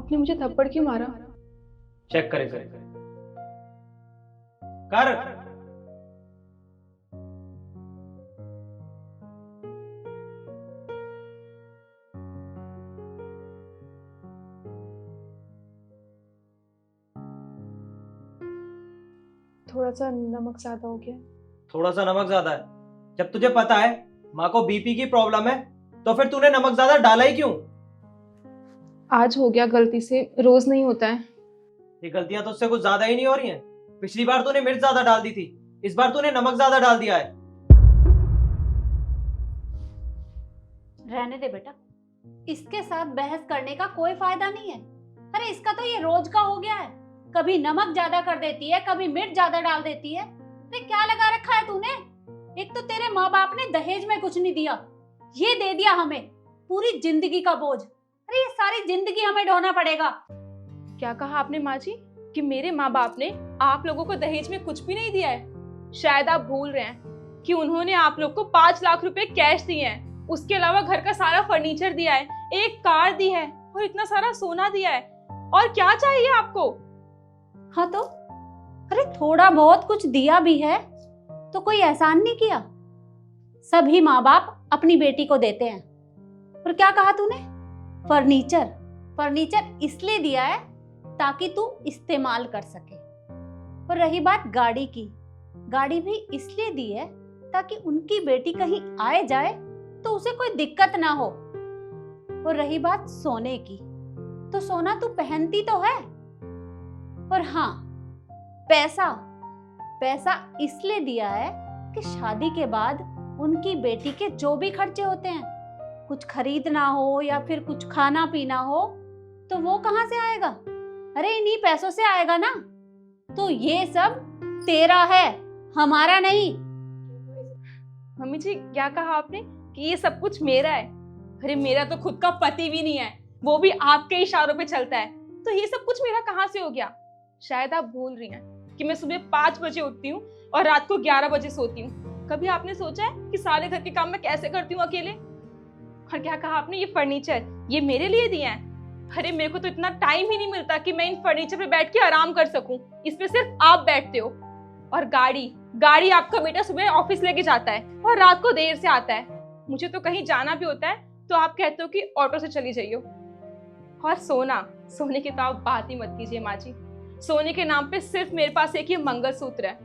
आपने मुझे थप्पड़ क्यों मारा? चेक करे सर। कर। थोड़ा सा नमक ज्यादा हो गया। थोड़ा सा नमक ज्यादा है? जब तुझे पता है माँ को बीपी की प्रॉब्लम है तो फिर तूने नमक ज्यादा डाला ही क्यों? आज हो गया गलती से, रोज नहीं होता है। ये गलतियां तो उससे कुछ ज्यादा ही नहीं हो रही हैं। पिछली बार तूने मिर्च ज्यादा डाल दी थी, इस बार तूने नमक ज्यादा डाल दिया है। रहने दे बेटा, इसके साथ बहस करने का कोई फायदा नहीं है। अरे इसका तो ये रोज का हो गया है, कभी नमक ज्यादा कर देती है, कभी मिर्च ज्यादा डाल देती है। अरे क्या लगा रखा है तूने? एक तो तेरे माँ बाप ने दहेज में कुछ नहीं दिया, ये दे दिया हमें पूरी जिंदगी का बोझ। अरे ये सारी जिंदगी हमें ढोना पड़ेगा। क्या कहा आपने माँ जी कि मेरे माँ बाप ने आप लोगों को दहेज में कुछ भी नहीं दिया है? शायद आप भूल रहे हैं कि उन्होंने आप लोग को 5 लाख रुपए कैश दिए हैं, उसके अलावा घर का सारा फर्नीचर दिया है, एक कार दी है और इतना सारा सोना दिया है। और क्या चाहिए आपको? हाँ तो अरे थोड़ा बहुत कुछ दिया भी है तो कोई एहसान नहीं किया। सभी माँ बाप अपनी बेटी को देते हैं। और क्या कहा तूने? फर्नीचर फर्नीचर इसलिए दिया है ताकि तू इस्तेमाल कर सके। और रही बात गाड़ी की, गाड़ी भी इसलिए दी है ताकि उनकी बेटी कहीं आए जाए तो उसे कोई दिक्कत ना हो। और रही बात सोने की, तो सोना तू पहनती तो है। और हाँ, पैसा पैसा इसलिए दिया है कि शादी के बाद उनकी बेटी के जो भी खर्चे होते हैं, कुछ खरीदना हो या फिर कुछ खाना पीना हो, तो वो कहाँ से आएगा? अरे इन्हीं पैसों से आएगा ना। तो ये सब तेरा है, हमारा नहीं। मम्मी जी क्या कहा आपने कि ये सब कुछ मेरा है? अरे मेरा तो खुद का पति भी नहीं है, वो भी आपके इशारों पे चलता है, तो ये सब कुछ मेरा कहाँ से हो गया? शायद आप भूल रही हैं कि मैं सुबह 5 बजे उठती हूँ और रात को 11 बजे सोती हूँ। कभी आपने सोचा है कि सारे घर के काम मैं कैसे करती हूँ अकेले? और क्या कहा आपने, ये फर्नीचर ये मेरे लिए दिए हैं? अरे मेरे को तो इतना टाइम ही नहीं मिलता कि मैं इन फर्नीचर पे बैठ के आराम कर सकूं, इस पे सिर्फ आप बैठते हो। और गाड़ी आपका बेटा सुबह ऑफिस लेके जाता है और रात को देर से आता है। मुझे तो कहीं जाना भी होता है तो आप कहते हो कि ऑटो से चली जाइयो। और सोने की तो आप बात ही मत कीजिए माँ जी। सोने के नाम पे सिर्फ मेरे पास एक ही मंगलसूत्र है,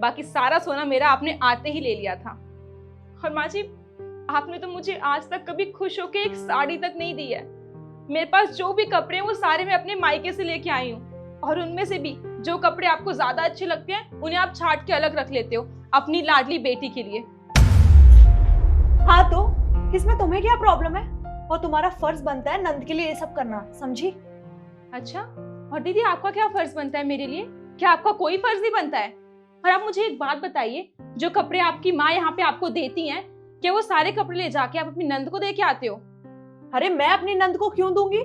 बाकी सारा सोना मेरा आपने आते ही ले लिया था। और माँ जी आपने तो मुझे आज तक कभी खुश होके एक साड़ी तक नहीं दी है। मेरे पास जो भी कपड़े हैं वो सारे मैं अपने मायके से लेके आई हूँ, और उनमें से भी जो कपड़े आपको ज्यादा अच्छे लगते हैं उन्हें आप छाट के अलग रख लेते हो अपनी लाडली बेटी के लिए। हाँ तो इसमें तुम्हें क्या प्रॉब्लम है? और तुम्हारा फर्ज बनता है नंद के लिए ये सब करना, समझी? अच्छा, और दीदी आपका क्या फर्ज बनता है मेरे लिए? क्या आपका कोई फर्ज नहीं बनता है? और आप मुझे एक बात बताइए, जो कपड़े आपकी माँ यहाँ पे आपको देती हैं, क्या वो सारे कपड़े ले जाके आप अपनी नंद को दे के आते हो? अरे मैं अपनी नंद को क्यों दूंगी?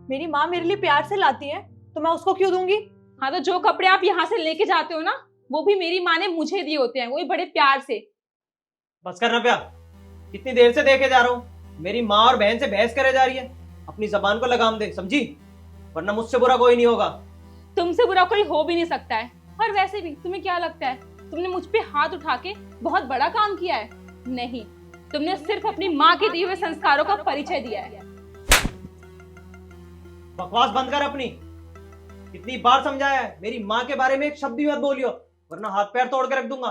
मेरी माँ मेरे लिए प्यार से लाती है तो मैं उसको क्यों दूंगी? हाँ तो जो कपड़े आप यहाँ से लेके जाते हो ना, वो भी मेरी माँ ने मुझे दिए होते हैं, वो भी बड़े प्यार से। बस करना प्या, कितनी देर से देखे जा रहा हूँ मेरी माँ और बहन से बहस करे जा रही है। अपनी जबान को लगाम दे, समझी? वरना मुझसे बुरा कोई नहीं होगा। तुमसे बुरा कोई हो भी नहीं सकता है। और वैसे भी तुम्हें क्या लगता है तुमने मुझ पे हाथ उठा के बहुत बड़ा काम किया है? नहीं, तुमने सिर्फ अपनी माँ के दिए हुए संस्कारों का परिचय दिया है। बकवास बंद कर अपनी। कितनी बार समझाया है मेरी माँ के बारे में एक शब्द भी मत बोलियो, वरना हाथ पैर तोड़ के रख दूंगा।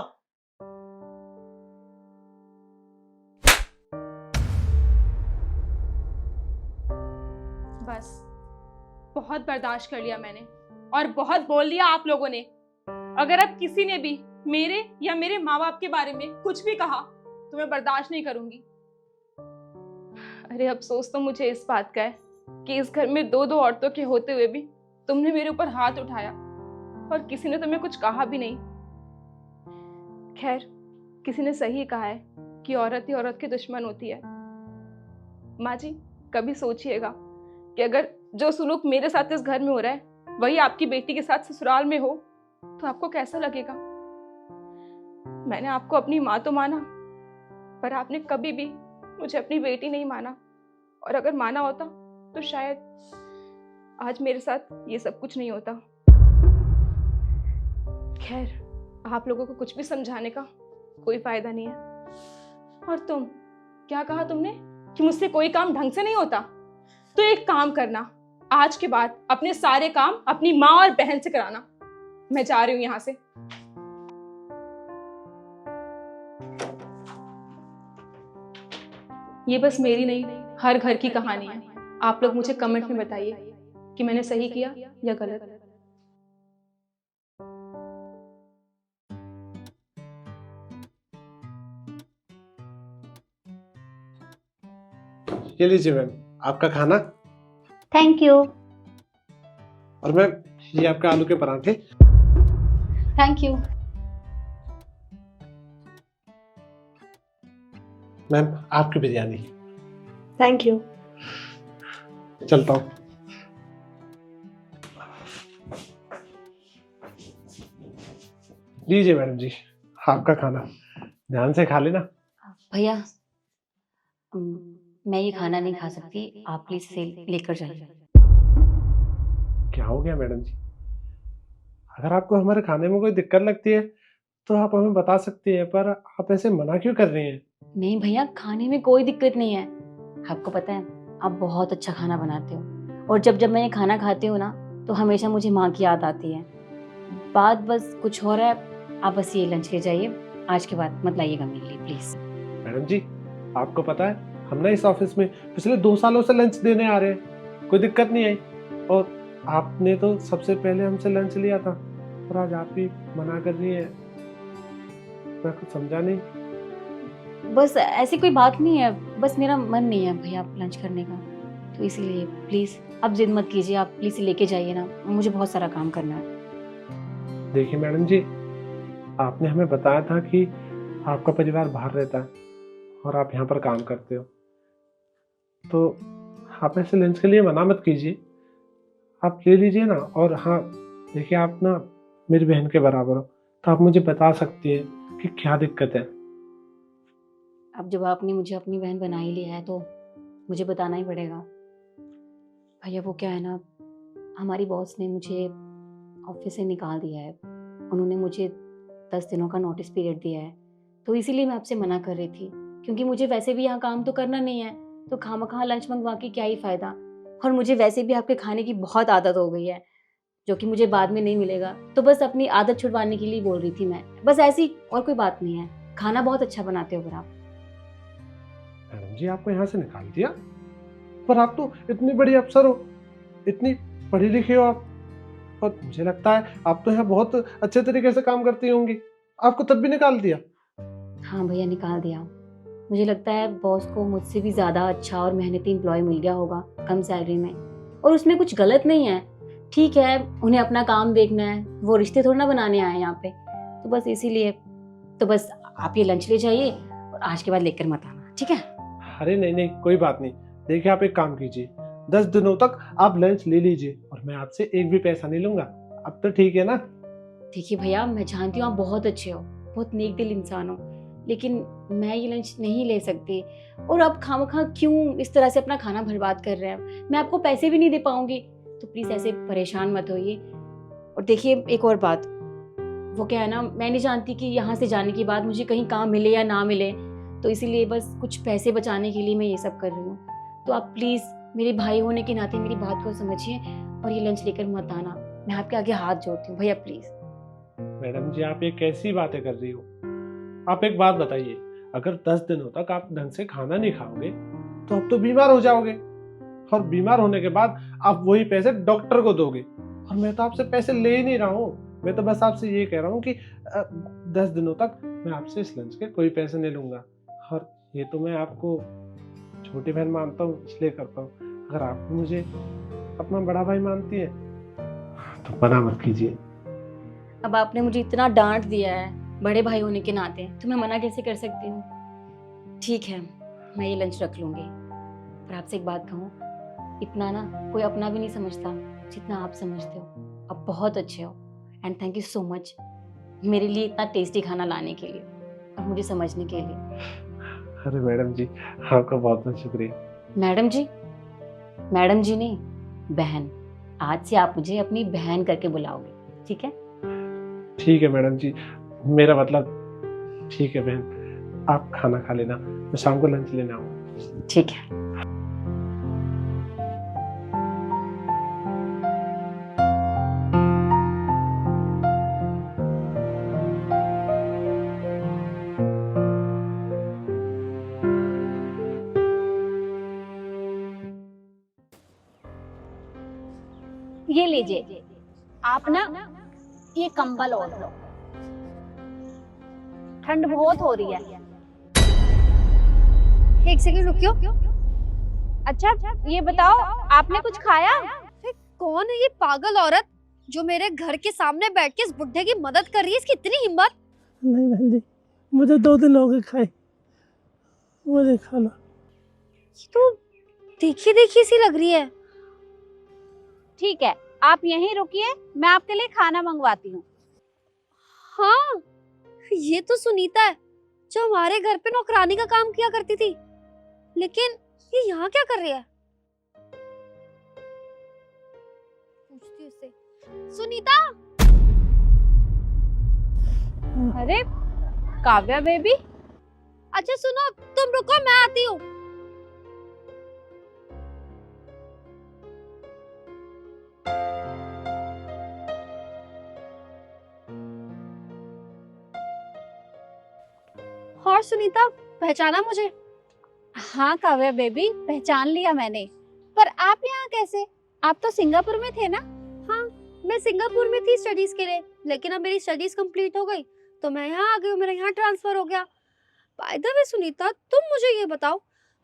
बस बहुत बर्दाश्त कर लिया मैंने और बहुत बोल लिया आप लोगों ने। अगर अब किसी ने भी मेरे या मेरे माँ बाप के बारे में कुछ भी कहा तो मैं बर्दाश्त नहीं करूंगी। अरे अफसोस तो मुझे इस बात का है कि इस घर में 2 औरतों के होते हुए भी तुमने मेरे ऊपर हाथ उठाया और किसी ने तुम्हें कुछ कहा भी नहीं। खैर, किसी ने सही कहा है कि औरत ही औरत की दुश्मन होती है। माँ जी कभी सोचिएगा कि अगर जो सुलूक मेरे साथ इस घर में हो रहा है वही आपकी बेटी के साथ ससुराल में हो तो आपको कैसा लगेगा? मैंने आपको अपनी माँ तो माना, पर आपने कभी भी मुझे अपनी बेटी नहीं माना, और अगर माना होता तो आज मेरे साथ ये सब कुछ नहीं होता। खैर, आप लोगों को कुछ भी समझाने का कोई फायदा नहीं है। और तुम क्या कहा तुमने कि मुझसे कोई काम ढंग से नहीं होता? तो एक काम करना, आज के बाद अपने सारे काम अपनी माँ और बहन से कराना। मैं जा रही हूं यहां से। ये बस मेरी नहीं, हर घर की कहानी है। आप लोग मुझे कमेंट में बताइए कि मैंने सही किया या गलत। ये लीजिए मैम आपका खाना, थैंक यू। और मैम ये आपके आलू के पराठे। Thank you. मैम आपकी बिरयानी। Thank you. चलता हूँ। लीजिए मैडम जी आपका खाना, ध्यान से खा लेना। भैया मैं ये खाना नहीं खा सकती, आप प्लीज इसे लेकर जाइए। क्या हो गया मैडम जी? अगर आपको हमारे खाने में कोई दिक्कत लगती है तो आप हमें बता सकती हैं, पर आप ऐसे मना क्यों कर रही हैं? नहीं भैया, खाने में कोई दिक्कत नहीं है। आपको पता है आप बहुत अच्छा खाना बनाते हो, और जब जब मैं ये खाना खाती हूँ ना तो हमेशा मुझे माँ की याद आती है। बात बस कुछ हो रहा है, आप बस ये लंच ले जाइए, आज के बाद मत लाइएगा मेरे लिए प्लीज। मैडम जी आपको पता है हम ना इस ऑफिस में पिछले 2 सालों से लंच देने आ रहे हैं, कोई दिक्कत नहीं आई, और आपने तो सबसे पहले हमसे लंच लिया था, और आज आप ही मना कर रही है। मैं कुछ समझा नहीं। बस ऐसी कोई बात नहीं है, बस मेरा मन नहीं है भैया आप लंच करने का, तो इसीलिए प्लीज आप जिद मत कीजिए, आप प्लीज लेके जाइए ना, मुझे बहुत सारा काम करना है। देखिए मैडम जी, आपने हमें बताया था कि आपका परिवार बाहर रहता है और आप यहाँ पर काम करते हो, तो आप ऐसे लंच के लिए मना मत कीजिए, आप ले लीजिए ना। और हाँ देखिए, आप ना मेरी बहन के बराबर हो, तो आप मुझे बता सकती हैं कि क्या दिक्कत है। अब जब आपने मुझे अपनी बहन बना ही लिया है तो मुझे बताना ही पड़ेगा। भैया वो क्या है ना, हमारी बॉस ने मुझे ऑफिस से निकाल दिया है, उन्होंने मुझे 10 दिनों का नोटिस पीरियड दिया है, तो इसीलिए मैं आपसे मना कर रही थी, क्योंकि मुझे वैसे भी यहाँ काम तो करना नहीं है, तो खामखा लंच मंगवा के क्या ही फायदा। और मुझे वैसे भी आपके खाने की बहुत आदत हो गई है, जो कि मुझे बाद में नहीं मिलेगा, तो बस अपनी आदत छुड़वाने के लिए बोल रही थी मैं, बस ऐसी और कोई बात नहीं है। खाना बहुत अच्छा बनाते हो पर आप। मैडम जी आपको यहाँ से निकाल दिया, पर आप तो इतनी बड़ी अफसर हो, इतनी पढ़ी लिखी हो आप, और मुझे लगता है आप तो यहाँ बहुत अच्छे तरीके से काम करती होंगी, आपको तब भी निकाल दिया। हाँ भैया निकाल दिया। मुझे लगता है बॉस को मुझसे भी ज़्यादा अच्छा और मेहनती एम्प्लॉय मिल गया होगा कम सैलरी में, और उसमें कुछ गलत नहीं है। ठीक है, उन्हें अपना काम देखना है, वो रिश्ते थोड़ा ना बनाने आए यहाँ पे, तो बस इसीलिए। तो बस आप ये लंच ले जाइए और आज के बाद लेकर मत आना, ठीक है? अरे नहीं नहीं कोई बात नहीं, देखिए आप एक काम कीजिए, 10 दिनों तक आप लंच ले लीजिए और मैं आपसे एक भी पैसा नहीं लूंगा। अब तो ठीक है ना? देखिए भैया, मैं जानती हूँ आप बहुत अच्छे हो, बहुत नेक दिल इंसान हो, लेकिन मैं ये लंच नहीं ले सकती, और आप खामखा क्यों इस तरह से अपना खाना बर्बाद कर रहे हैं? मैं आपको पैसे भी नहीं दे पाऊंगी, तो प्लीज़ ऐसे परेशान मत होइए। और देखिए एक और बात, वो क्या है ना, मैं नहीं जानती कि यहाँ से जाने के बाद मुझे कहीं काम मिले या ना मिले, तो इसीलिए बस कुछ पैसे बचाने के लिए मैं ये सब कर रही हूँ। तो आप प्लीज़ मेरे भाई होने के नाते मेरी बात को समझिए और ये लंच लेकर मत आना। मैं आपके आगे हाथ जोड़ती हूँ भैया, प्लीज़। मैडम जी आप ये कैसी बातें कर रही हो? आप एक बात बताइए, अगर 10 दिनों तक आप ढंग से खाना नहीं खाओगे तो आप तो बीमार हो जाओगे, और बीमार होने के बाद आप वही पैसे डॉक्टर को दोगे, और मैं तो आपसे पैसे ले ही नहीं रहा हूँ। मैं तो बस आपसे ये कह रहा हूँ कि 10 दिनों तक मैं आपसे इस लंच के कोई पैसे नहीं लूंगा, और ये तो मैं आपको छोटी बहन मानता हूँ इसलिए करता हूँ। अगर आप मुझे अपना बड़ा भाई मानती है तो मना मत कीजिए। अब आपने मुझे इतना डांट दिया है बड़े भाई होने के नाते, तो मैं मना कैसे कर सकती हूँ? ठीक है, मैं ये लंच रख लूँगी, पर आपसे एक बात कहूँ, इतना ना कोई अपना भी नहीं समझता जितना आप समझते हो। आप बहुत अच्छे हो, and thank you so much मेरे लिए इतना टेस्टी खाना लाने के लिए और मुझे समझने के लिए। अरे मैडम जी आपका बहुत बहुत शुक्रिया। मैडम जी? मैडम जी नहीं, बहन। आज से आप मुझे अपनी बहन करके बुलाओगे, ठीक है? ठीक है मैडम जी, मेरा मतलब ठीक है बहन, आप खाना खा लेना, मैं शाम को लंच लेने आऊँगा। ठीक है। ये लीजिए, आप ना ये कंबल ओढ़ लो, ठंड बहुत हो रही है। एक सेकंड रुकियो। अच्छा ये बताओ, आपने कुछ खाया? अरे कौन है ये पागल औरत जो मेरे घर के सामने बैठ के इस बुढ़े की मदद कर रही है? इसकी इतनी हिम्मत! नहीं बहन जी, मुझे 2 दिन हो गए खाए, मुझे खाना। ये तो देखी देखी सी लग रही है। ठीक है, आप यहीं रुकिए, मैं आपके लिए खाना मंगवाती हूँ। हाँ, ये तो सुनीता है जो हमारे घर पे नौकरानी का काम किया करती थी। लेकिन ये यहाँ क्या कर रही है? पूछती हूँ उससे। सुनीता! अरे काव्या बेबी, अच्छा सुनो, तुम रुको, मैं आती हूँ। और सुनीता, पहचाना मुझे? हाँ काव्या बेबी, पहचान लिया मैंने। पर आप यहाँ कैसे? आप तो सिंगापुर में थे ना? हाँ, मैं सिंगापुर में थी स्टडीज के लिए, लेकिन अब मेरी स्टडीज कंप्लीट हो गई तो मैं यहाँ आ गई हूँ, मेरा यहाँ ट्रांसफर हो गया। बाय द वे सुनीता, तुम मुझे ये बताओ,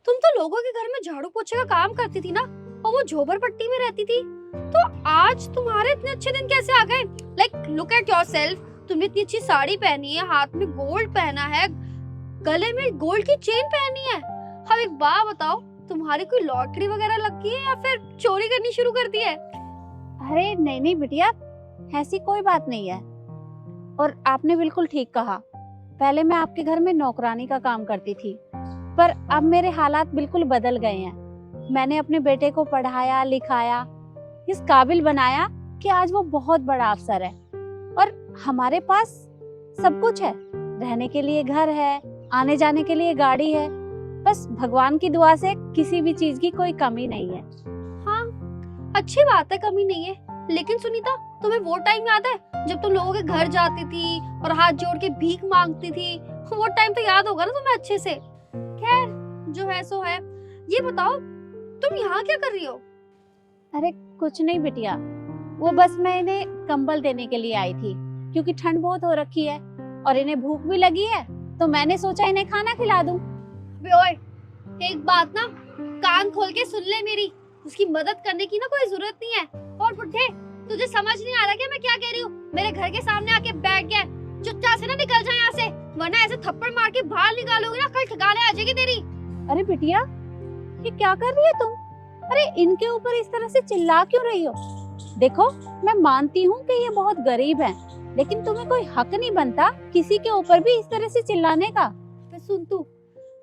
तुम तो लोगों के घर में झाड़ू पोछे का काम करती थी ना, और वो झोपड़पट्टी में रहती थी, तो आज तुम्हारे इतने अच्छे दिन कैसे आ गए? लाइक लुक एट योरसेल्फ, तुमने इतनी अच्छी साड़ी पहनी है, हाथ में गोल्ड पहना है, गले में गोल्ड की चेन पहनी है। अब एक बात बताओ, तुम्हारी कोई लॉटरी वगैरह लग गई है या फिर चोरी करनी शुरू कर दी है? अरे नहीं नहीं बिटिया, ऐसी कोई बात नहीं है। और आपने बिल्कुल ठीक कहा, पहले मैं आपके घर में नौकरानी का काम करती थी, पर अब मेरे हालात बिल्कुल बदल गए हैं। मैंने अपने बेटे को पढ़ाया लिखाया, इस काबिल बनाया कि आज वो बहुत बड़ा अफसर है, और हमारे पास सब कुछ है, रहने के लिए घर है, आने जाने के लिए गाड़ी है, बस भगवान की दुआ से किसी भी चीज की कोई कमी नहीं है। हाँ, अच्छी बात है, कमी नहीं है। लेकिन सुनीता, तुम्हें वो टाइम याद है जब तुम लोगों के घर जाती थी और हाथ जोड़ के भीख मांगती थी? वो टाइम तो याद होगा ना तुम्हें अच्छे से। खैर, जो है सो है। ये बताओ, तुम यहाँ क्या कर रही हो? अरे कुछ नहीं बिटिया, वो बस मैं इन्हें कंबल देने के लिए आई थी, क्योंकि ठंड बहुत हो रखी है और इन्हें भूख भी लगी है, तो मैंने सोचा इन्हें खाना खिला दूं। बे ओए, एक बात ना कान खोल के सुन ले मेरी, उसकी मदद करने की ना कोई जरूरत नहीं है। और बुढ़े, तुझे समझ नहीं आ रहा क्या मैं क्या कह रही हूँ? मेरे घर के सामने आके बैठ गया, चुपचाप से ना निकल जा यहाँ से, वरना ऐसे थप्पड़ मार के बाहर निकालोगे ना, कल ठिकाने आ जाएगी तेरी। अरे बिटिया, ये क्या कर रही है तुम? अरे इनके ऊपर इस तरह से चिल्ला क्यों रही हो? देखो, मैं मानती हूँ कि ये बहुत गरीब हैं, लेकिन तुम्हें कोई हक नहीं बनता किसी के ऊपर भी इस तरह से चिल्लाने का। सुन, तू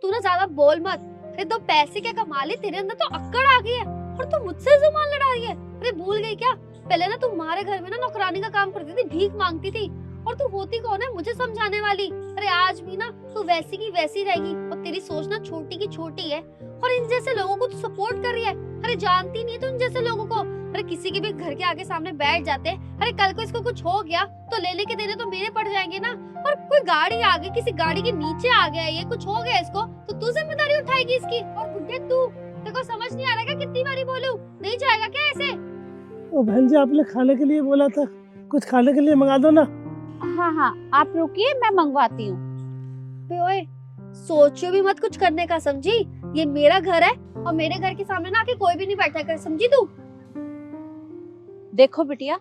ना ज्यादा बोल मत। अरे तो पैसे क्या कमा ले, तेरे अंदर तो अक्कड़ आ गई है और तू मुझसे जुबान लड़ा रही है। अरे भूल गई क्या, पहले ना तुम्हारे घर में ना नौकरानी का काम करती थी, भीख मांगती थी, और तू होती कौन है मुझे समझाने वाली? अरे आज भी ना तू वैसी की वैसी रहेगी, और तेरी सोच ना छोटी की छोटी है, और इन जैसे लोगों को तू सपोर्ट कर रही है। अरे जानती नहीं तू इन जैसे लोगों को? अरे किसी के भी घर के आगे सामने बैठ जाते, अरे कल को इसको कुछ हो गया तो लेने के देने तो मेरे पड़ जाएंगे ना। और कोई गाड़ी आ गई, किसी गाड़ी के नीचे आ गया, ये कुछ हो गया इसको, तो तू जिम्मेदारी उठाएगी इसकी। और बुढ़े, तू देखो समझ नहीं आ रहा क्या? कितनी बारी बोलूं, नहीं जाएगा क्या ऐसे? ओ बहन जी, आपने खाने के लिए बोला था, कुछ खाने के लिए मंगा दो ना। हाँ हाँ, आप रुकिए, मैं मंगवाती हूँ। बे ओए, सोचो भी मत कुछ करने का, समझी? ये मेरा घर है और मेरे घर के सामने ना आके कोई भी नहीं बैठा कर, समझी तू? देखो बिटिया,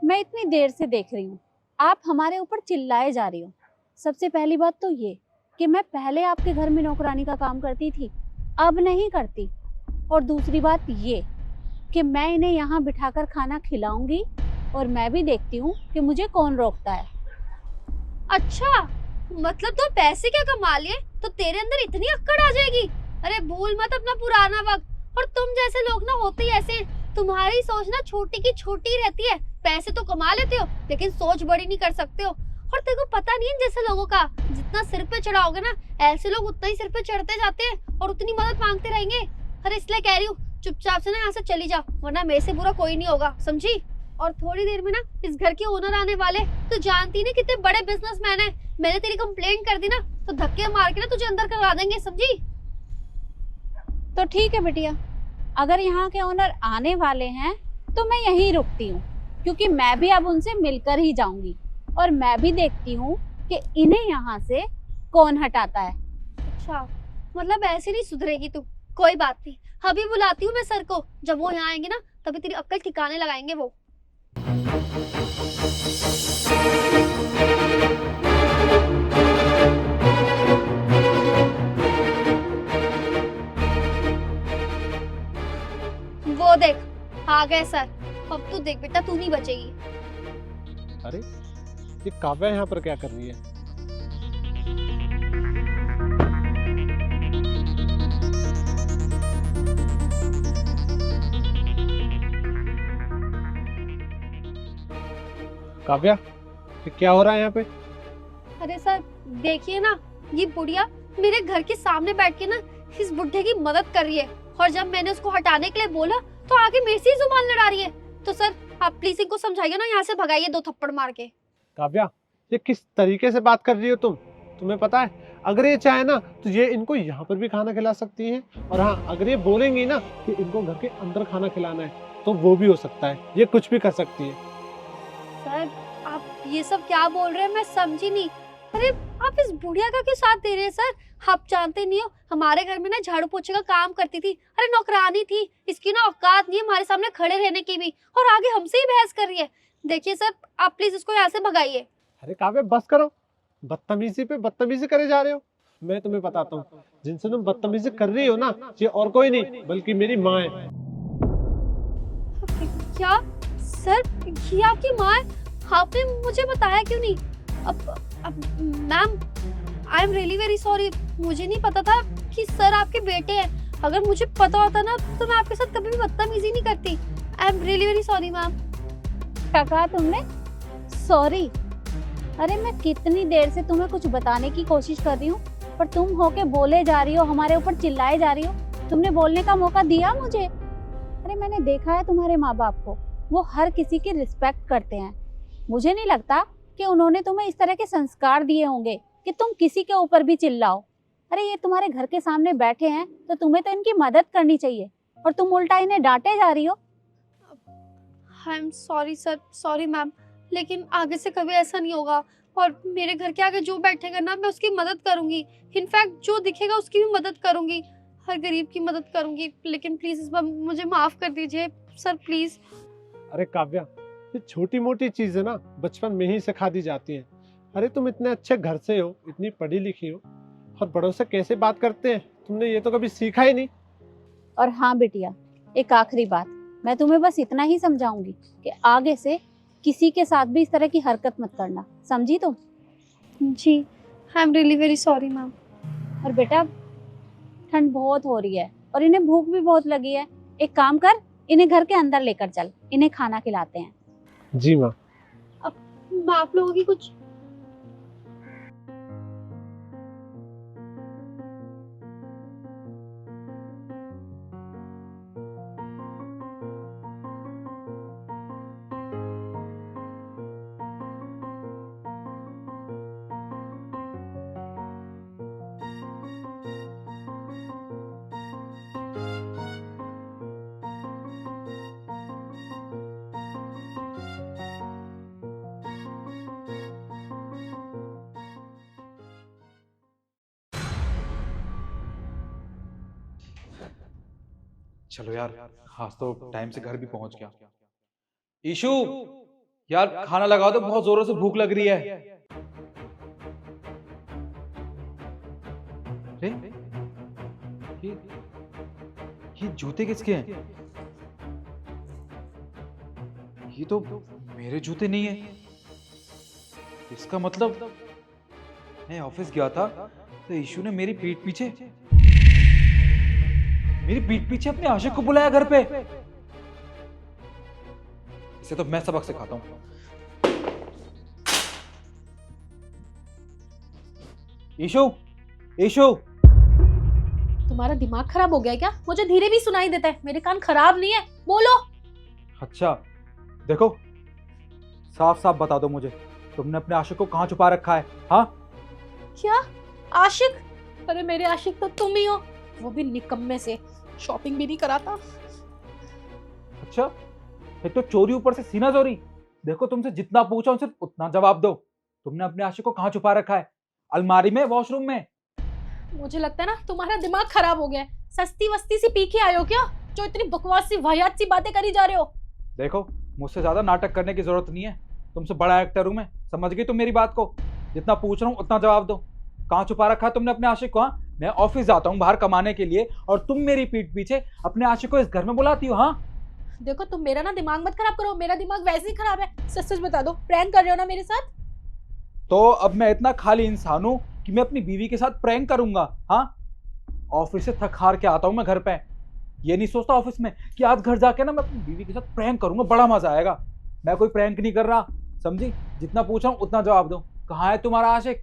मैं इतनी देर से देख रही हूँ, आप हमारे ऊपर चिल्लाए जा रही हो। सबसे पहली बात तो ये कि मैं पहले आपके घर में नौकरानी का काम करती थी, अब नहीं करती। और दूसरी बात ये कि मैं इन्हें यहाँ बिठाकर खाना खिलाऊंगी, और मैं भी देखती हूँ कि मुझे कौन रोकता है। अच्छा, मतलब तो पैसे क्या कमा लिए तो तेरे अंदर इतनी अक्कड़ आ जाएगी? अरे भूल मत अपना पुराना वक्त। और तुम जैसे लोग ना होते ही ऐसे, तुम्हारी सोच ना छोटी की छोटी रहती है। पैसे तो कमा लेते हो लेकिन सोच बड़ी नहीं कर सकते हो। और तेरे को पता नहीं है जैसे लोगों का जितना सिर पे चढ़ाओगे ना, ऐसे लोग उतना ही सिर पे चढ़ते जाते हैं और उतनी मदद मांगते रहेंगे। अरे इसलिए कह रही हूँ चुपचाप से ना यहाँ से चली जाओ, वरना मेरे से बुरा कोई नहीं होगा, समझी? और थोड़ी देर में ना इस घर के ओनर आने वाले, तो जानती नहीं कितने बड़े बिजनेसमैन है। मैंने तेरी कंप्लेंट कर दी ना तो धक्के मार के ना तुझे अंदर करवा देंगे, समझी? तो ठीक है बिटिया, अगर यहाँ के ओनर आने वाले हैं तो मैं यहीं रुकती हूँ, क्योंकि मैं भी अब उनसे मिलकर ही जाऊंगी और मैं भी देखती हूँ कि इन्हें यहाँ से कौन हटाता है। अच्छा, मतलब ऐसे नहीं सुधरेगी तू। कोई बात नहीं, अभी बुलाती हूँ मैं सर को। जब वो यहाँ आएंगे ना तभी तेरी अक्ल ठिकाने लगाएंगे वो। वो देख आ गए सर। अब तू देख बेटा, तू नहीं बचेगी। अरे ये काव्या यहाँ पर क्या कर रही है? काव्या, ये क्या हो रहा है यहाँ पे? अरे सर देखिए ना, ये बुढ़िया मेरे घर के सामने बैठ के ना इस बुढ़े की मदद कर रही है, और जब मैंने उसको हटाने के लिए बोला तो आगे मेरे से ही जुबान लड़ा रही है। तो सर आप प्लीज इनको समझाइए ना, यहाँ से भगाइए 2 थप्पड़ मार के। काव्या, ये किस तरीके से बात कर रही हो तुम? तुम्हें पता है अगर ये चाहे ना तो ये इनको यहाँ पर भी खाना खिला सकती है, और हाँ अगर ये बोलेंगी ना कि इनको घर के अंदर खाना खिलाना है तो वो भी हो सकता है, ये कुछ भी कर सकती है। सर आप ये सब क्या बोल रहे हैं, मैं समझी नहीं। अरे आप इस बुढ़िया का क्यों साथ दे रहे हैं सर? आप जानते नहीं हो हमारे घर में ना झाड़ू पोछे का काम करती थी। अरे नौकरानी थी, इसकी ना औकात नहीं है हमारे सामने खड़े रहने की भी, और आगे हमसे ही बहस कर रही है। देखिए सर आप प्लीज इसको यहाँ से भगाइए। अरे काव्या बस करो, बदतमीजी पे बदतमीजी करे जा रहे हो। मैं तुम्हें बताता हूँ, जिनसे तुम बदतमीजी कर रही हो ना, ये और कोई नहीं बल्कि मेरी माँ है। क्या सर, ये आपकी माँ है? आपने मुझे बताया क्यों नहीं? अब ma'am I am really very sorry, मुझे नहीं पता था कि सर आपके बेटे हैं। अगर मुझे पता होता ना तो मैं आपके साथ कभी भी बदतमीजी नहीं करती। आई am really very sorry ma'am. क्या कहा तुमने? सॉरी? अरे मैं कितनी देर से तुम्हें कुछ बताने की कोशिश कर रही हूँ, पर तुम होके बोले जा रही हो, हमारे ऊपर चिल्लाए जा रही हो। तुमने बोलने का मौका दिया मुझे? अरे मैंने देखा है तुम्हारे माँ बाप को, वो हर किसी की रिस्पेक्ट करते हैं। मुझे नहीं लगता कि उन्होंने तुम्हें इस तरह के संस्कार दिए होंगे कि तुम किसी के ऊपर भी चिल्लाओ। अरे ये तुम्हारे घर के सामने बैठे हैं तो तुम्हें तो इनकी मदद करनी चाहिए, और तुम उल्टा इन्हें डांटे जा रही हो। I am sorry sir, sorry ma'am, लेकिन आगे से कभी ऐसा नहीं होगा। और मेरे घर के आगे जो बैठेगा ना मैं उसकी मदद करूंगी। इनफैक्ट जो दिखेगा उसकी भी मदद करूंगी, हर गरीब की मदद करूंगी। लेकिन प्लीज इस बार मुझे माफ कर दीजिए सर, प्लीज। अरे काव्या, ये छोटी मोटी चीजें ना बचपन में ही सिखा दी जाती हैं। अरे तुम इतने अच्छे घर से हो, इतनी पढ़ी लिखी हो, और बड़ों से कैसे बात करते हैं तुमने ये तो कभी सीखा ही नहीं। और हाँ बिटिया, एक आखिरी बात, मैं तुम्हें बस इतना ही समझाऊंगी कि आगे से किसी के साथ भी इस तरह की हरकत मत करना, समझी तुम? जी I am really very sorry ma'am. और बेटा ठंड बहुत हो रही है और इन्हें भूख भी बहुत लगी है, एक काम कर, इन्हें घर के अंदर लेकर चल, इन्हें खाना खिलाते हैं। जी माँ। आप लोगों की कुछ चलो यार, आज तो टाइम से घर भी पहुंच गया। ईशु यार खाना लगाओ तो, बहुत जोरों से भूख लग रही है। अरे ये जूते किसके हैं? ये तो मेरे जूते नहीं है। इसका मतलब मैं ऑफिस गया था तो ईशु ने मेरी पीठ पीछे अपने आशिक को बुलाया घर पे। इसे तो मैं सबक सिखाता हूँ। ईशु, ईशु, तुम्हारा दिमाग खराब हो गया है क्या? मुझे धीरे भी सुनाई देता है, मेरे कान खराब नहीं है, बोलो। अच्छा देखो, साफ साफ बता दो मुझे, तुमने अपने आशिक को कहाँ छुपा रखा है? हाँ क्या आशिक? अरे मेरे आशिक तो तुम ही हो, वो भी निकम्मे से, शॉपिंग भी नहीं कराता। अच्छा, एक तो चोरी ऊपर से सीना चोरी। देखो तुमसे जितना पूछा हूं सिर्फ उतना जवाब दो। तुमने अपने आशिक को कहाँ छुपा रखा है? अलमारी में, वॉशरूम में? मुझे लगता है ना तुम्हारा दिमाग खराब हो गया है। सस्ती वस्ती सी पी के आए हो क्या, जो इतनी बकवास सी वाहियात सी बातें करी जा रहे हो? देखो मुझसे ज्यादा नाटक करने की जरूरत नहीं है, तुमसे बड़ा एक्टर हूं मैं, समझ गई तुम मेरी बात को? जितना पूछ रहा हूँ उतना जवाब दो। कहाँ छुपा रखा है तुमने अपने आशिक को? हाँ, मैं ऑफिस जाता हूँ बाहर कमाने के लिए और तुम मेरी पीठ पीछे अपने आशिक को इस घर में बुलाती हो। हाँ देखो तुम मेरा ना दिमाग मत खराब करो, मेरा दिमाग वैसे ही खराब है। सच सच बता दो, प्रैंक कर रहे हो ना मेरे साथ? तो अब मैं इतना खाली इंसान हूँ कि मैं अपनी बीवी के साथ प्रैंक करूंगा? हाँ, ऑफिस से थक हार के आता हूँ मैं घर पे, ये नहीं सोचता ऑफिस में कि आज घर जाके ना मैं अपनी बीवी के साथ प्रैंक करूंगा, बड़ा मजा आएगा। मैं कोई प्रैंक नहीं कर रहा, समझी? जितना पूछ रहा हूँ उतना जवाब दो। कहाँ है तुम्हारा आशिक?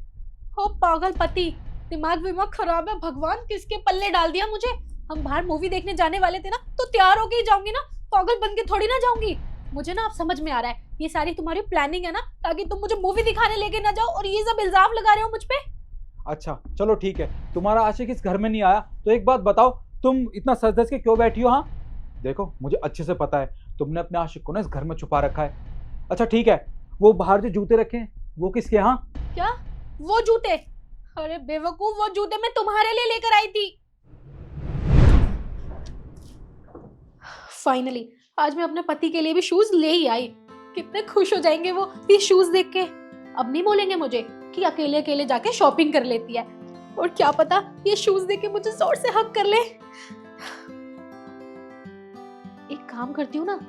हो पागल पति, दिमाग विमाग खराब है। भगवान किसके पल्ले डाल दिया मुझे। हम बाहर मूवी देखने जाने वाले थे ना, तो तैयार होके ही जाऊंगी ना, पागल बन के थोड़ी ना जाऊंगी। मुझे ना अब समझ में आ रहा है, ये सारी तुम्हारी प्लानिंग है ना, ताकि तुम मुझे मूवी दिखाने लेके ना जाओ और ये सब इल्जाम लगा रहे हो मुझ पे। अच्छा चलो ठीक है, तुम्हारा आशिक इस घर में नहीं आया तो एक बात बताओ, तुम इतना सज धज के क्यों बैठी हो? हाँ देखो मुझे अच्छे से पता है तुमने अपने आशिक को ना इस घर में छुपा रखा है। अच्छा ठीक है, वो बाहर जो जूते रखे हैं वो किसके? हाँ क्या वो जूते? अरे बेवकूफ, वो जूते मैं तुम्हारे लिए लेकर आई थी। फाइनली आज मैं अपने पति के लिए भी शूज ले ही आई। कितने खुश हो जाएंगे वो ये शूज देख के। अब नहीं बोलेंगे मुझे कि अकेले अकेले जाके शॉपिंग कर लेती है, और क्या पता ये शूज देख के मुझे जोर से हक कर ले। एक काम करती हूँ ना,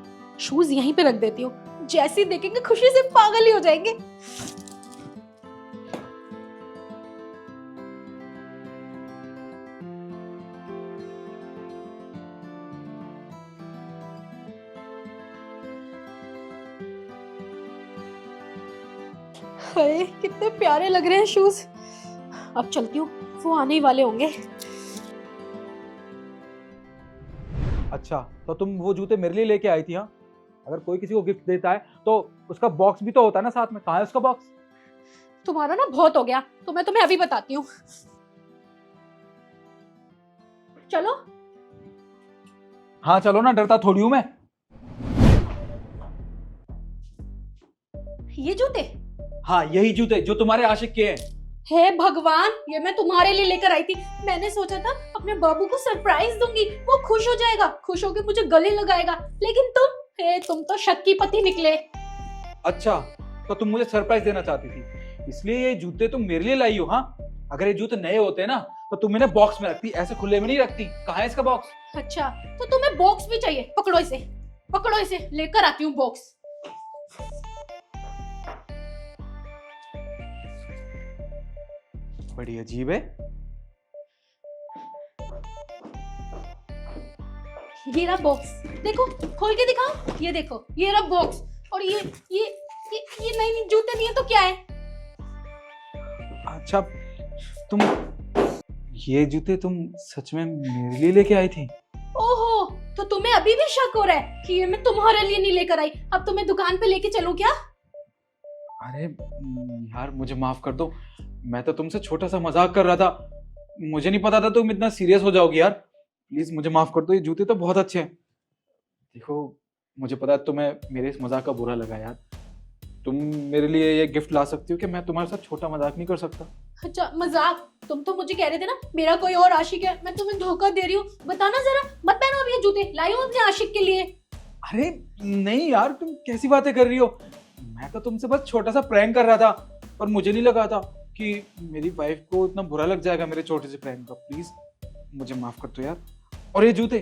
शूज यहीं पे रख देती हूँ, जैसे ही देखेंगे खुशी से पागल ही हो जाएंगे। अरे कितने प्यारे लग रहे हैं शूज। अब चलती हूँ, वो आने ही वाले होंगे। अच्छा, तो तुम वो जूते मेरे लिए लेके आई थी? हाँ, अगर कोई किसी को गिफ्ट देता है तो उसका बॉक्स भी तो होता है ना साथ में, कहाँ है उसका बॉक्स? तुम्हारा ना बहुत हो गया, तो मैं तुम्हें अभी बताती हूँ। चलो। हाँ चलो ना, डरता थोड़ी हूँ मैं। ये जूते? हाँ यही जूते जो तुम्हारे आशिक के हैं। हे भगवान, ये मैं तुम्हारे लिए लेकर आई थी। मैंने सोचा था अपने बाबू को सरप्राइज दूंगी, वो खुश हो जाएगा, खुश होकर मुझे गले लगाएगा, लेकिन तुम तो शक्की पति निकले। अच्छा, तो तुम मुझे सरप्राइज देना चाहती थी, इसलिए ये जूते तुम मेरे लिए लाई हो? हाँ, अगर ये जूते नए होते ना तो तुम इन्हें बॉक्स में रखती, ऐसे खुले में नहीं रखती। कहाँ है इसका बॉक्स? अच्छा, तो तुम्हें बॉक्स भी चाहिए? पकड़ो इसे, पकड़ो इसे, लेकर आती हूँ बॉक्स। बड़ी अजीब है। ये रहा बॉक्स, देखो खोल के दिखाओ। ये देखो, ये रहा बॉक्स। और ये नई जूते नहीं है तो क्या है? अच्छा, तुम ये जूते तुम सच में मेरे लिए लेके आई थी? ओहो, तो तुम्हें अभी भी शक हो रहा है कि ये मैं तुम्हारे लिए नहीं लेकर आई? अब तुम्हें दुकान पे लेके चलूं क्या? अरे यार मुझे माफ कर दो, मैं तो तुमसे छोटा सा मजाक कर रहा था, मुझे नहीं पता था तुम इतना सीरियस हो जाओगी यार। प्लीज मुझे माफ कर दो, ये जूते तो बहुत अच्छे हैं। देखो मुझे पता है तुम्हें मेरे इस मजाक का बुरा लगा यार, तुम मेरे लिए ये गिफ्ट ला सकती हो कि मैं तुम्हारे साथ छोटा मजाक नहीं कर सकता? अच्छा मजाक? तुम तो मुझे कह रहे थे ना मेरा कोई और आशिक है, मैं तुम्हें धोखा दे रही हूँ। बताना जरा, मत पहनो अब ये जूते, लाई हूँ अपने आशिक के लिए। अरे नहीं यार, तुम कैसी बातें कर रही हो? मैं तो तुमसे बस छोटा सा प्रैंक कर रहा था, पर मुझे नहीं लगा था कि मेरी वाइफ को इतना बुरा लग जाएगा मेरे छोटे से प्रैंक का। प्लीज मुझे माफ कर दो यार। और ये जूते,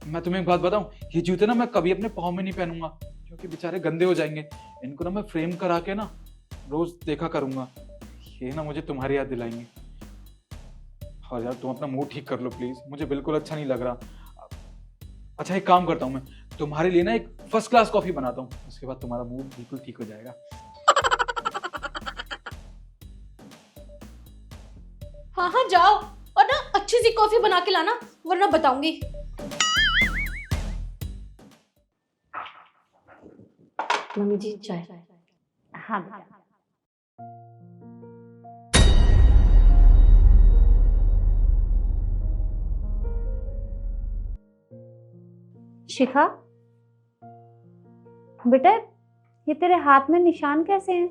मैं तुम्हें एक बात बताऊं, ये जूते ना मैं कभी अपने पाँव में नहीं पहनूंगा, क्योंकि बेचारे गंदे हो जाएंगे। इनको ना मैं फ्रेम करा के ना रोज देखा करूंगा, ये ना मुझे तुम्हारी याद दिलाएंगे। और यार तुम अपना मूड ठीक कर लो प्लीज, मुझे बिल्कुल अच्छा नहीं लग रहा। अच्छा एक काम करता हूँ, मैं तुम्हारे लिए ना एक फर्स्ट क्लास कॉफी बनाता हूँ, उसके बाद तुम्हारा मूड बिल्कुल ठीक हो जाएगा। हाँ हाँ जाओ, और ना अच्छी सी कॉफी बना के लाना, वरना बताऊंगी। मम्मी जी चाय। हाँ बेटा। शिखा, बेटा ये तेरे हाथ में निशान कैसे हैं?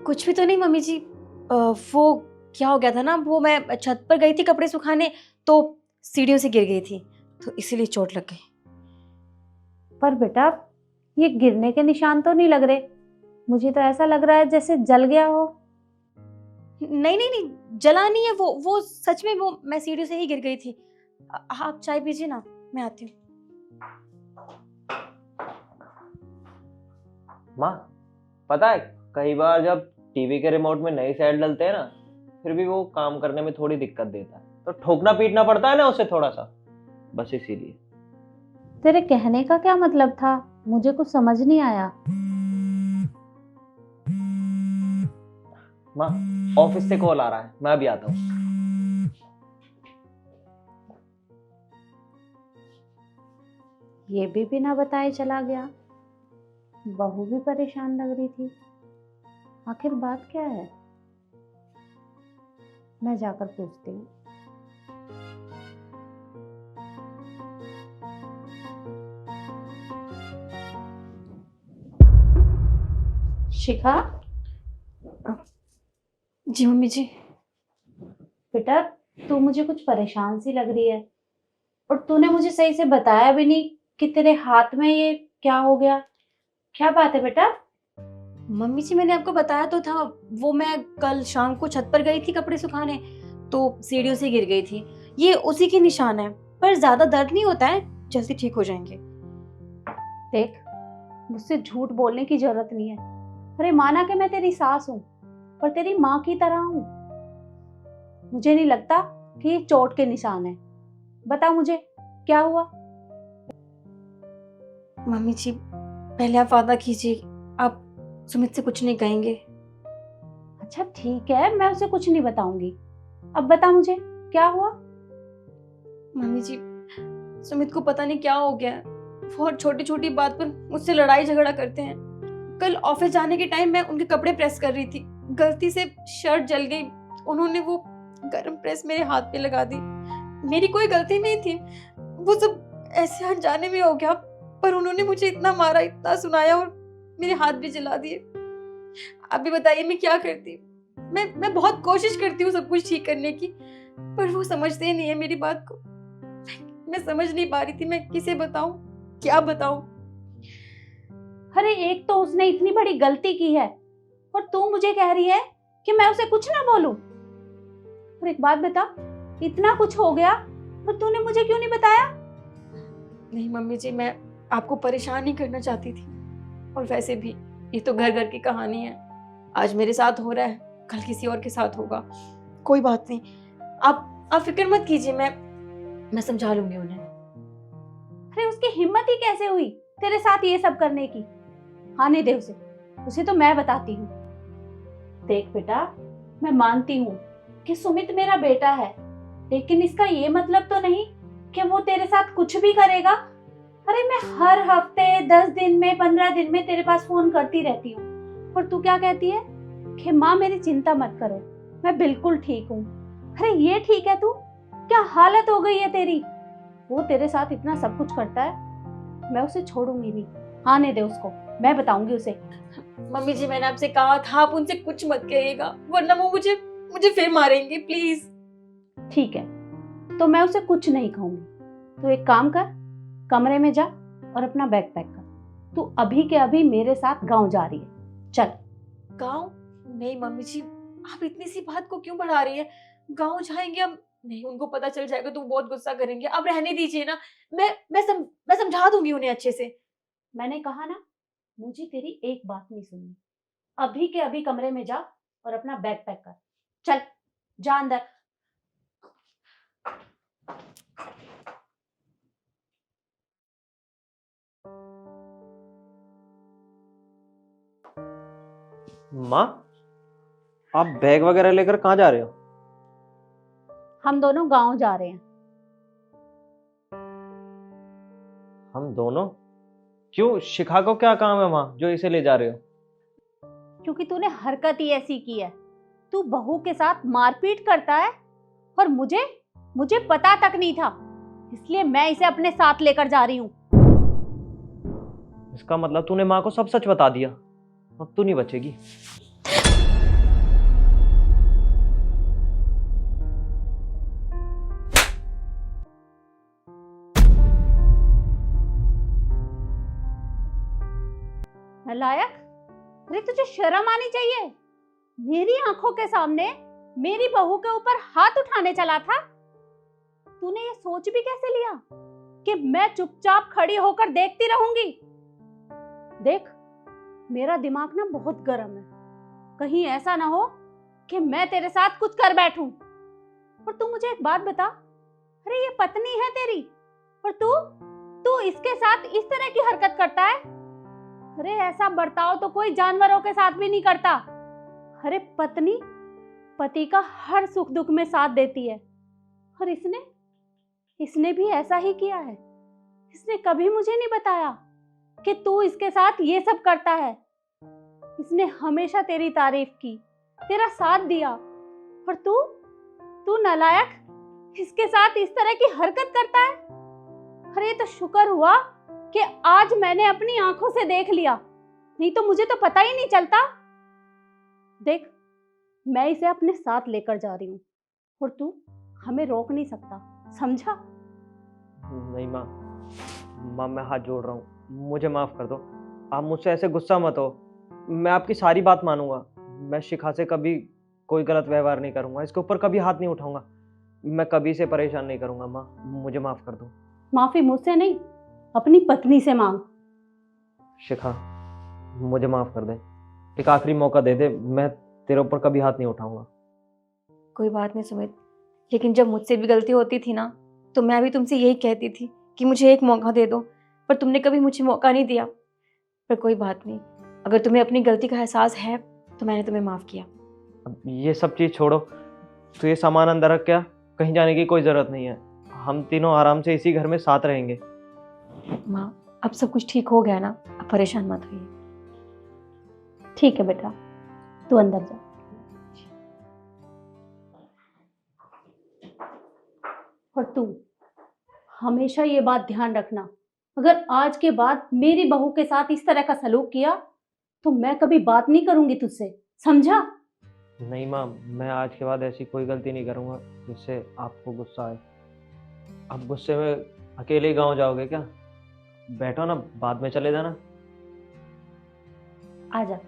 कुछ भी तो नहीं मम्मी जी, वो क्या हो गया था ना, वो मैं छत पर गई थी कपड़े सुखाने, तो सीढ़ियों से गिर गई थी, तो इसीलिए चोट लग गई। पर बेटा ये गिरने के निशान तो नहीं लग रहे, मुझे तो ऐसा लग रहा है जैसे जल गया हो। नहीं नहीं नहीं, जला नहीं है वो सच में वो मैं सीढ़ी से ही गिर गई थी। आप चाय पीजिए ना, मैं आती हूँ। माँ, पता है कई बार जब टीवी के रिमोट में नई साइड डलते हैं ना, फिर भी वो काम करने में थोड़ी दिक्कत देता है, तो ठोकना पीटना पड़ता है ना उसे थोड़ा सा, बस इसीलिए। तेरे कहने का क्या मतलब था, मुझे कुछ समझ नहीं आया। माँ, ऑफिस से कॉल आ रहा है, मैं अभी आता हूँ। ये भी बिना बताए चला गया। बहू भी परेशान लग रही थी, आखिर बात क्या है? मैं जाकर पूछती हूँ। शिखा, जी मम्मी जी। बेटा तू मुझे कुछ परेशान सी लग रही है, और तूने मुझे सही से बताया भी नहीं कि तेरे हाथ में ये क्या हो गया। क्या बात है बेटा? मम्मी जी मैंने आपको बताया तो था, वो मैं कल शाम को छत पर गई थी कपड़े सुखाने, तो सीढ़ियों से गिर गई थी। ये उसी के निशान है, पर ज्यादा दर्द नहीं होता है, जल्दी ठीक हो जाएंगे। देख, मुझसे झूठ बोलने की जरूरत नहीं है। अरे माना कि मैं तेरी सास हूँ, पर तेरी माँ की तरह हूँ। मुझे नहीं लगता कि ये चोट के निशान है। बता मुझे क्या हुआ। मम्मी जी पहले आप वादा कीजिए, आप सुमित से कुछ नहीं कहेंगे। अच्छा ठीक है, मैं उसे कुछ नहीं बताऊंगी। अब बता मुझे क्या हुआ। मम्मी जी सुमित को पता नहीं क्या हो गया है, वो हर छोटी छोटी बात पर मुझसे लड़ाई झगड़ा करते हैं। कल ऑफिस जाने के टाइम मैं उनके कपड़े प्रेस कर रही थी, गलती से शर्ट जल गई, उन्होंने वो गरम प्रेस मेरे हाथ पे लगा दी। मेरी कोई गलती नहीं थी, वो सब ऐसे अनजाने में हो गया, पर उन्होंने मुझे इतना मारा, इतना सुनाया, और मेरे हाथ भी जला दिए। आप भी बताइए मैं क्या करती। मैं बहुत कोशिश करती हूँ सब कुछ ठीक करने की, पर वो समझते ही नहीं है मेरी बात को। मैं समझ नहीं पा रही थी मैं किसे बताऊं, क्या बताऊं। अरे एक तो उसने इतनी बड़ी गलती की है, और तू मुझे कह रही है कि मैं उसे कुछ ना बोलूं। और एक बात बता, इतना कुछ हो गया और तूने मुझे क्यों नहीं बताया? नहीं मम्मी जी, मैं आपको परेशान नहीं करना चाहती थी, और वैसे भी ये तो घर घर की कहानी है। आज मेरे साथ हो रहा है, कल किसी और के साथ होगा। कोई बात नहीं, आप फिक्र मत कीजिए, मैं समझा लूंगी उन्हें। अरे उसकी हिम्मत ही कैसे हुई तेरे साथ ये सब करने की? आने दे उसे तो मैं बताती हूँ। देख बेटा, मैं मानती हूँ कि सुमित मेरा बेटा है, लेकिन इसका ये मतलब तो नहीं कि वो तेरे साथ कुछ भी करेगा। अरे मैं हर हफ्ते 10 दिन में 15 दिन में तेरे पास फोन करती रहती हूँ, पर तू क्या कहती है कि माँ मेरी चिंता मत करो, मैं बिल्कुल ठीक हूँ। अरे ये ठीक है तू? क्या हालत हो गई है तेरी? वो तेरे साथ इतना सब कुछ करता है, मैं उसे छोड़ूंगी नहीं। आने दे उसको, मैं बताऊंगी उसे। मम्मी जी मैंने आपसे कहा था आप उनसे कुछ मत कहिएगा, वरना वो मुझे फिर मारेंगे, प्लीज। ठीक है, तो मैं उसे कुछ नहीं कहूंगी। तो एक काम कर, कमरे में जा और अपना बैग पैक कर। तू अभी के अभी मेरे साथ गांव जा रही है, चल। गाँव? नहीं मम्मी जी, आप इतनी सी बात को क्यों बढ़ा रही है? गाँव जाएंगे हम? नहीं, उनको पता चल जाएगा तो वो बहुत गुस्सा करेंगे। आप रहने दीजिए ना, मैं समझा दूंगी उन्हें अच्छे से। मैंने कहा ना, मुझे तेरी एक बात नहीं सुननी। अभी के अभी कमरे में जा और अपना बैग पैक कर, चल जा अंदर। माँ, आप बैग वगैरह लेकर कहाँ जा रहे हो? हम दोनों गांव जा रहे हैं। हम दोनों? क्यों, शिखा को क्या काम है माँ जो इसे ले जा रहे हो? क्योंकि तूने हरकत ही ऐसी की है। तू बहू के साथ मारपीट करता है और मुझे मुझे पता तक नहीं था, इसलिए मैं इसे अपने साथ लेकर जा रही हूँ। इसका मतलब तूने माँ को सब सच बता दिया। अब तू नहीं बचेगी। नालायक, अरे तुझे शर्म आनी चाहिए। मेरी आंखों के सामने मेरी बहू के ऊपर हाथ उठाने चला था। तूने ये सोच भी कैसे लिया कि मैं चुपचाप खड़ी होकर देखती रहूंगी? देख, मेरा दिमाग ना बहुत गर्म है। कहीं ऐसा ना हो कि मैं तेरे साथ कुछ कर बैठूं। और तू मुझे एक बात बता, अरे ये पत्नी है तेरी और तू इसके साथ इस तरह की हरकत करता है? अरे ऐसा बर्ताव तो कोई जानवरों के साथ भी नहीं करता। अरे पत्नी पति का हर सुख दुख में साथ देती है और इसने भी ऐसा ही किया है। इसने कभी मुझे नहीं बताया कि तू इसके साथ ये सब करता है। इसने हमेशा तेरी तारीफ की, तेरा साथ दिया, और तू नालायक इसके साथ इस तरह की हरकत करता है। अरे तो शुक्र हुआ कि आज मैंने अपनी आंखों से देख लिया, नहीं तो मुझे तो पता ही नहीं चलता। देख, मैं इसे अपने साथ लेकर जा रही हूँ और तू हमें रोक नहीं सकता, समझा? नहीं माँ, माँ मैं हाथ जोड़ रहा हूँ, मुझे माफ कर दो। आप मुझसे ऐसे गुस्सा मत हो। मैं आपकी सारी बात मानूंगा। मैं शिखा से कभी कोई गलत व्यवहार नहीं करूंगा, इसके ऊपर कभी हाथ नहीं उठाऊंगा। मैं कभी से परेशान नहीं करूंगा। माँ मुझे माफ कर दो। माफी मुझसे नहीं, अपनी पत्नी से मांग। शिखा मुझे माफ कर दे, एक आखिरी मौका दे दे। मैं तेरे ऊपर कभी हाथ नहीं उठाऊंगा। कोई बात नहीं सुमित, लेकिन जब मुझसे भी गलती होती थी ना, तो मैं भी तुमसे यही कहती थी कि मुझे एक मौका दे दो, पर तुमने कभी मुझे मौका नहीं दिया। पर कोई बात नहीं, अगर तुम्हें अपनी गलती का एहसास है तो मैंने तुम्हें माफ़ किया। अब ये सब चीज़ छोड़ो, तो ये सामान अंदर रख, क्या कहीं जाने की कोई ज़रूरत नहीं है। हम तीनों आराम से इसी घर में साथ रहेंगे। माँ, अब सब कुछ ठीक हो गया ना, अब परेशान मत होइए। ठीक है बेटा, तू अंदर जा। और तू हमेशा ये बात ध्यान रखना, अगर आज के बाद मेरी बहू के साथ इस तरह का सलूक किया तो मैं कभी बात नहीं करूंगी तुझसे, समझा? नहीं माँ, मैं आज के बाद ऐसी कोई गलती नहीं करूँगा जिससे आपको गुस्सा आए। अब गुस्से में अकेले ही गाँव जाओगे क्या? बैठो ना, बाद में चले जाना। आजा।